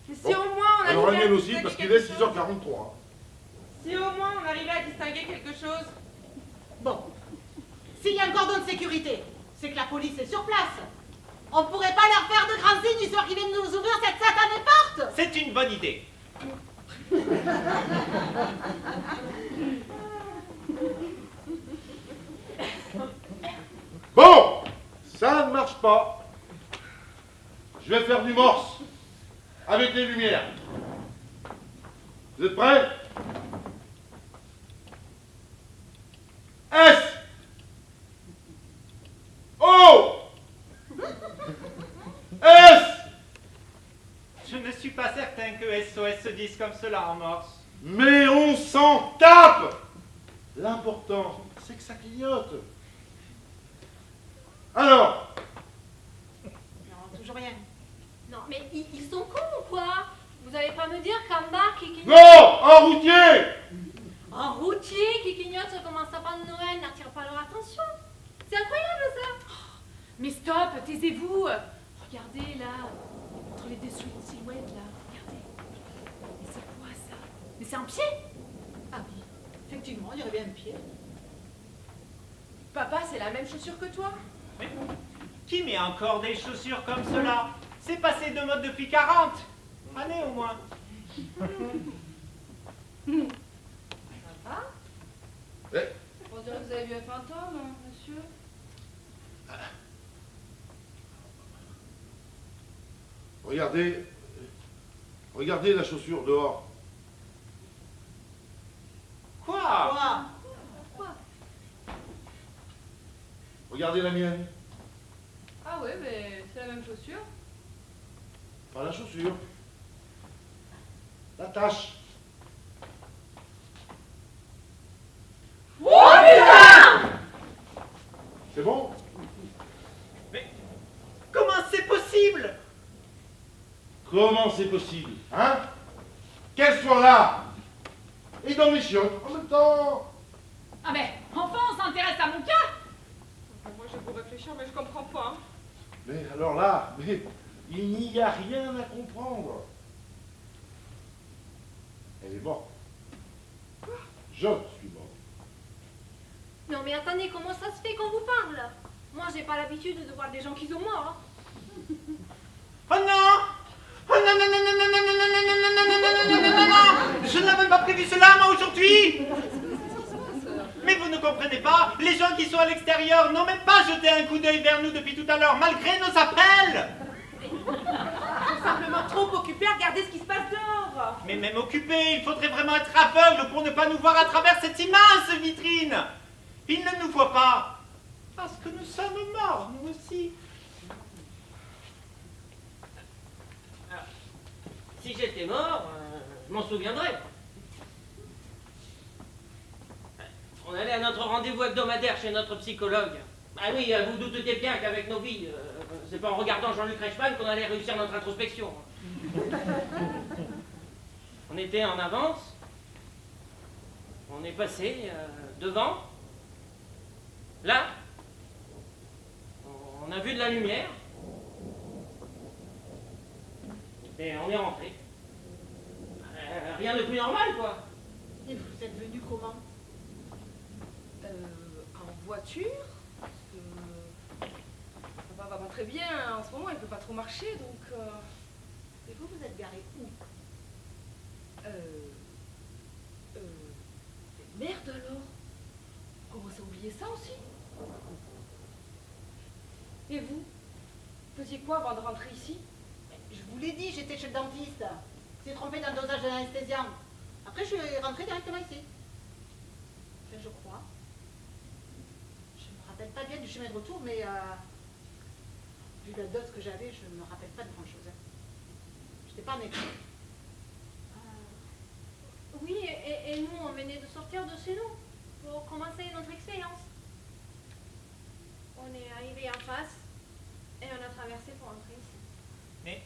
Mais si Bon, au moins on alors la arrivait à mienne aussi, distinguer parce qu'il quelque est chose. 6h43. Si au moins on arrivait à distinguer quelque chose. Bon. S'il y a un cordon de sécurité, c'est que la police est sur place. On pourrait pas leur faire de grands signes histoire qu'ils viennent nous ouvrir cette satanée porte. C'est une bonne idée. Bon, ça ne marche pas. Je vais faire du morse avec les lumières. Vous êtes prêts? S O S. Je ne suis pas certain que SOS se dise comme cela en morse. Mais on s'en tape. L'important, c'est que ça clignote. Alors, Non, toujours rien. Non, mais ils sont cons ou quoi? Vous allez pas me dire qu'un bar qui clignote... non, en routier. Un routier qui clignote comme un sapin de Noël n'attire pas leur attention. C'est incroyable ça. Mais stop, taisez-vous. Regardez là, entre les deux silhouettes là. Regardez. Mais c'est quoi ça? Mais c'est un pied? Ah oui, effectivement, il y aurait bien un pied. Papa, c'est la même chaussure que toi? Mais qui met encore des chaussures comme cela? C'est passé de mode depuis 40 années au moins. Papa? Eh, On dirait que vous avez vu un fantôme, hein, monsieur. regardez la chaussure dehors. Quoi? Quoi? Regardez la mienne. Ah ouais, mais c'est la même chaussure. Pas la chaussure. La tache. C'est bon? Mais comment c'est possible? Comment c'est possible? Hein? Qu'elle soit là et dans mes chiottes en même temps. Ah mais enfin on s'intéresse à mon cas. Moi, je vais vous réfléchir, mais je comprends pas. Mais alors là, mais il n'y a rien à comprendre. Elle est morte. Je suis mort. Non mais attendez, comment ça se fait qu'on vous parle? Moi j'ai pas l'habitude de voir des gens qui sont morts. Oh non! Oh non, non, non, non, non, non, non, non, non, non, non, non, non, non, non, non, non! Je n'avais pas prévu cela, moi, aujourd'hui! Mais vous ne comprenez pas, les gens qui sont à l'extérieur n'ont même pas jeté un coup d'œil vers nous depuis tout à l'heure, malgré nos appels! Ils sont simplement trop occupés à regarder ce qui se passe dehors. Mais même occupés, il faudrait vraiment être aveugle pour ne pas nous voir à travers cette immense vitrine! Ils ne nous voient pas, parce que nous sommes morts, nous aussi. Si j'étais mort, je m'en souviendrais. On allait à notre rendez-vous hebdomadaire chez notre psychologue. Ah oui, vous doutez bien qu'avec nos vies, c'est pas en regardant Jean-Luc Reichmann qu'on allait réussir notre introspection. On était en avance. On est passé devant. Là. On a vu de la lumière. Et on est rentré. Rien de plus normal, quoi. Et vous êtes venu comment? En voiture? Parce que papa va pas très bien en ce moment, il peut pas trop marcher, donc... Et vous, vous êtes garé où? Merde alors! Comment ça oublié ça aussi? Et vous? Vous faisiez quoi avant de rentrer ici? Je vous l'ai dit, j'étais chez le dentiste. J'ai trompé dans le dosage de l'anesthésiant. Après, je suis rentrée directement ici. Enfin, je crois. Je me rappelle pas bien du chemin de retour, mais vu la dose que j'avais, je me rappelle pas de grand-chose. J'étais pas en écran. Oui, et nous on venait de sortir de chez nous pour commencer notre expérience. On est arrivé en face et on a traversé pour entrer ici. Mais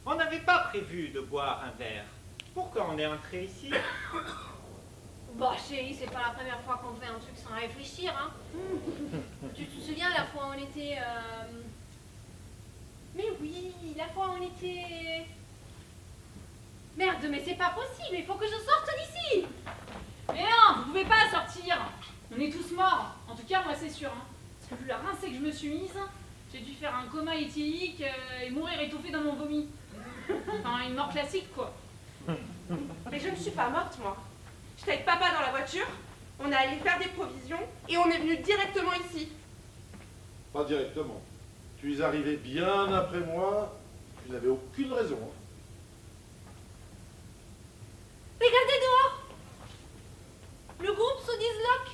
on n'avait pas prévu de boire un verre. Pourquoi on est entré ici? Bah chérie, c'est pas la première fois qu'on fait un truc sans réfléchir, hein. Tu te souviens la fois où on était... Mais oui, la fois où on était... Merde, mais c'est pas possible, il faut que je sorte d'ici. Mais non, vous pouvez pas sortir. On est tous morts. En tout cas moi c'est sûr. Hein. Parce que vu la rincée que je me suis mise, j'ai dû faire un coma éthylique et mourir étouffée dans mon vomi. Enfin une mort classique quoi. Mais je ne suis pas morte, moi. J'étais avec papa dans la voiture, on est allé faire des provisions et on est venu directement ici. Pas directement. Tu es arrivé bien après moi. Tu n'avais aucune raison. Hein. Regardez dehors. Le groupe se disloque.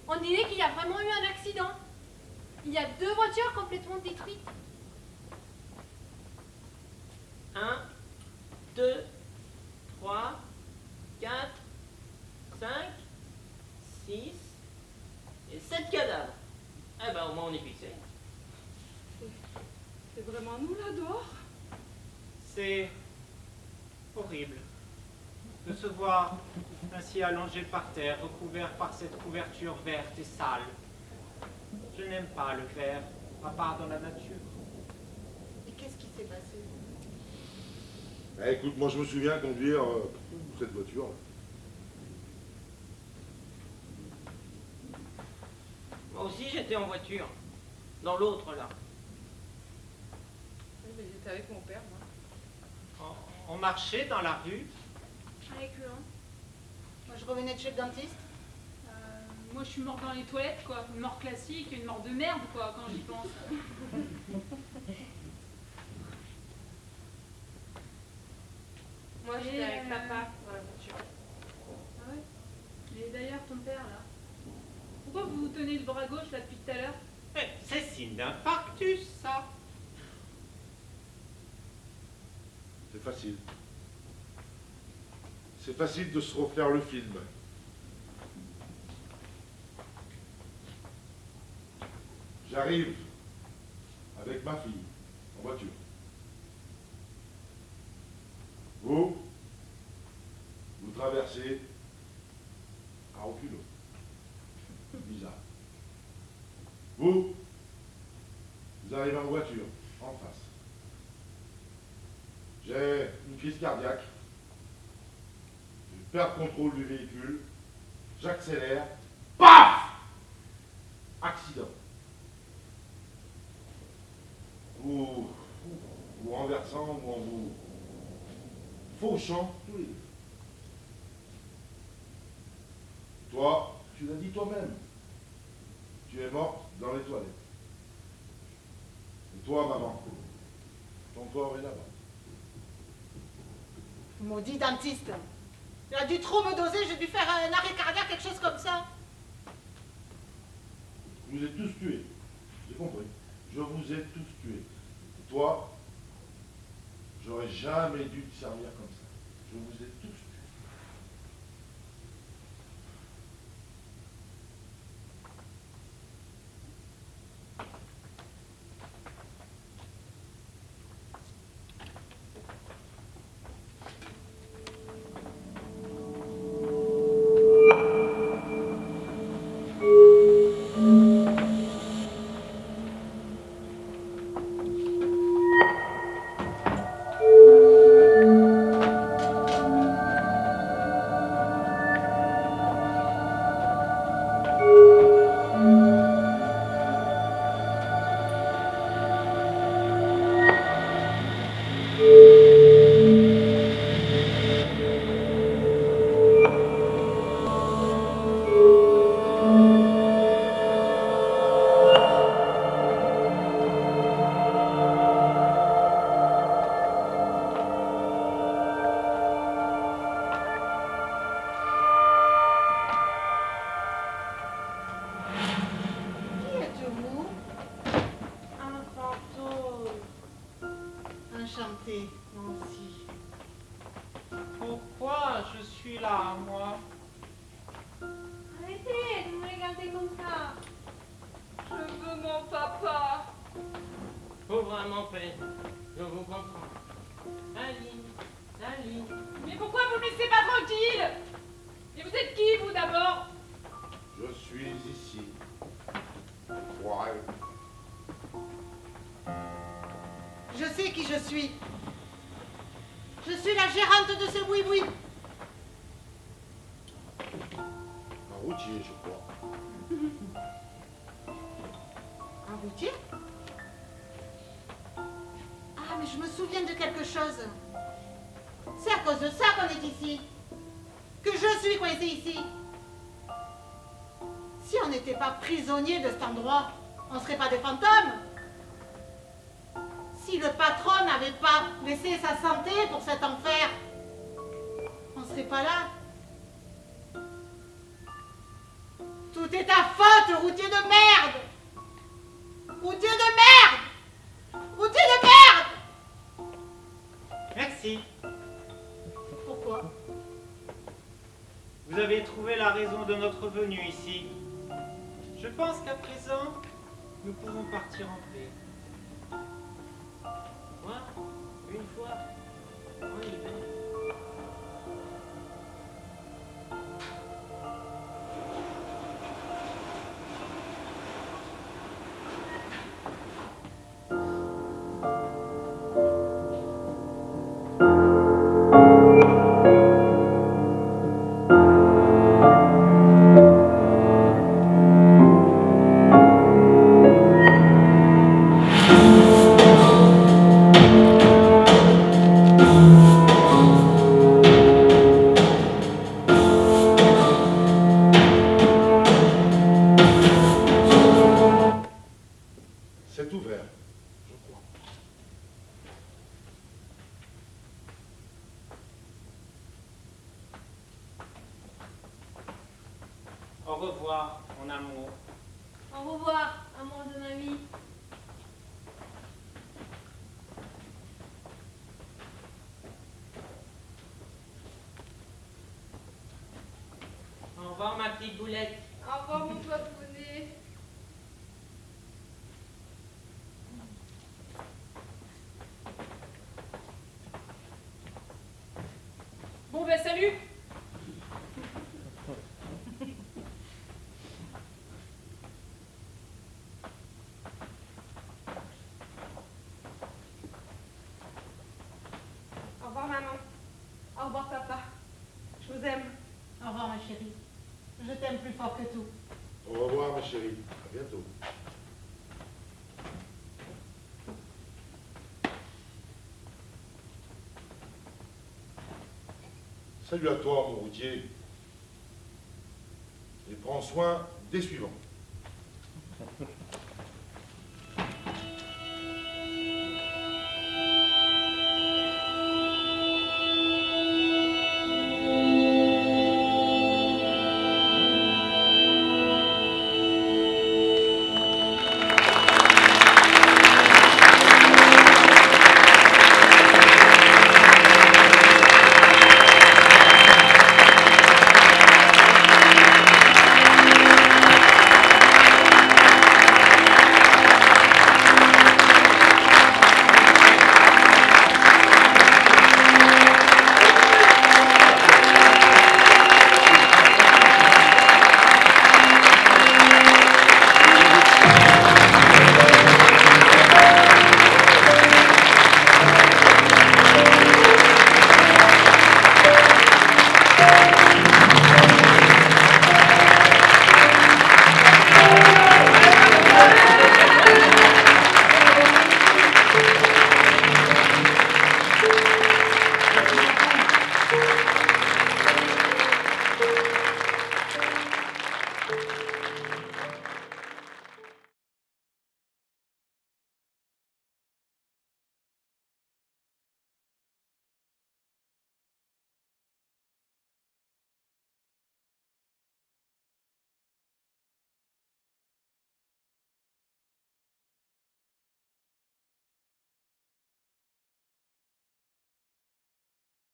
On dirait qu'il y a vraiment eu un accident. Il y a 2 voitures complètement détruites. 1, 2, 3, 4, 5, 6 et 7 cadavres. Eh ben au moins on est nous là dehors? C'est horrible de se voir ainsi allongé par terre, recouvert par cette couverture verte et sale. Je n'aime pas le vert, à part dans la nature. Et qu'est-ce qui s'est passé? Écoute, moi je me souviens conduire cette voiture. Moi aussi, j'étais en voiture. Dans l'autre, là. Oui, mais j'étais avec mon père, moi. On marchait dans la rue. Avec le hein. Moi, je revenais de chez le dentiste. Moi, je suis morte dans les toilettes, quoi. Une mort classique, une mort de merde, quoi, quand j'y pense. Moi, j'étais Et, avec papa dans la voiture. Ah ouais? Et d'ailleurs, ton père, là? Pourquoi vous vous tenez le bras gauche, là, depuis tout à l'heure? C'est signe d'infarctus, ça. C'est facile. C'est facile de se refaire le film. J'arrive avec ma fille en voiture. Vous traversez à reculons. Bizarre. Vous arrivez en voiture, en face. J'ai une crise cardiaque. Je perds le contrôle du véhicule. J'accélère. Paf! Accident. Vous renversant ou en vous fauchant tous les deux. Toi, tu l'as dit toi-même. Tu es morte dans les toilettes. Et toi, maman, ton corps est là-bas. Maudit dentiste. Il a dû trop me doser, j'ai dû faire un arrêt cardiaque, quelque chose comme ça. Vous êtes tous tués. J'ai compris. Je vous ai tous tués. Et toi, j'aurais jamais dû te servir comme ça. Je vous ai tous tués. Enchantée, moi aussi. Pourquoi je suis là, moi? Arrêtez de me regarder comme ça. Je veux mon papa. Faut vraiment paix. Je vous comprends. Aline. Mais pourquoi vous me laissez pas tranquille? Et vous êtes qui, vous, d'abord? Je suis ici. Ouais. Je sais qui je suis. Je suis la gérante de ce boui-boui. Un routier, je crois. Un routier? Ah, mais je me souviens de quelque chose. C'est à cause de ça qu'on est ici. Que je suis coincée ici. Si on n'était pas prisonnier de cet endroit, on ne serait pas des fantômes. Si le patron n'avait pas laissé sa santé pour cet enfer, on ne serait pas là. Tout est ta faute, routier de merde! Routier de merde! Routier de merde! Merci. Pourquoi? Vous avez trouvé la raison de notre venue ici. Je pense qu'à présent, nous pouvons partir en paix. soir, en hiver. C'est ouvert, je crois. Au revoir, mon amour. Au revoir, amour de ma vie. Au revoir, ma petite boulette. Au revoir, mon papounet. Bon ben salut. Au revoir, maman. Au revoir, papa. Je vous aime. Au revoir, ma chérie. Je t'aime plus fort que tout. Au revoir, ma chérie. À bientôt. Salut à toi, mon routier. Et prends soin des suivants.